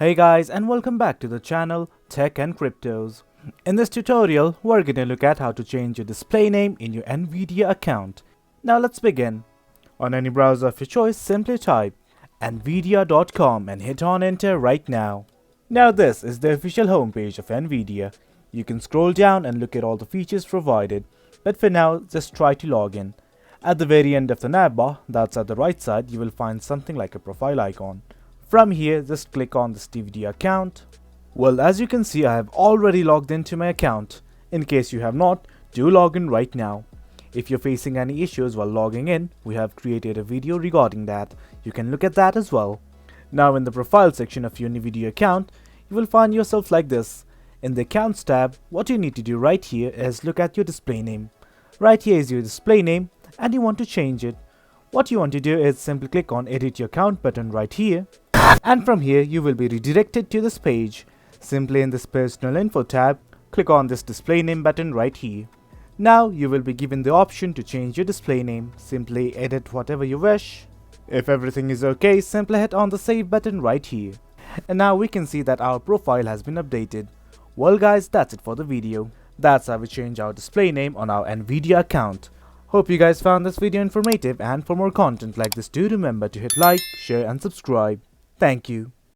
Hey guys, and welcome back to the channel Tech and Cryptos. In this tutorial, we're gonna look at how to change your display name in your NVIDIA account. Now let's begin. On any browser of your choice, simply type nvidia.com and hit on enter right now. Now this is the official homepage of NVIDIA. You can scroll down and look at all the features provided, but for now, just try to log in. At the very end of the navbar, that's at the right side, you will find something like a profile icon. From here, just click on this DVD account. Well, as you can see, I have already logged into my account. In case you have not, do log in right now. If you're facing any issues while logging in, we have created a video regarding that. You can look at that as well. Now in the profile section of your NVIDIA account, you will find yourself like this. In the accounts tab, what you need to do right here is look at your display name. Right here is your display name and you want to change it. What you want to do is simply click on edit your account button right here. And from here you will be redirected to this page. Simply in this personal info tab, click on this display name button right here. Now you will be given the option to change your display name. Simply edit whatever you wish. If everything is okay, simply hit on the save button right here. And now we can see that our profile has been updated. Well guys, that's it for the video. That's how we change our display name on our NVIDIA account. Hope you guys found this video informative, and for more content like this, do remember to hit like, share and subscribe. Thank you.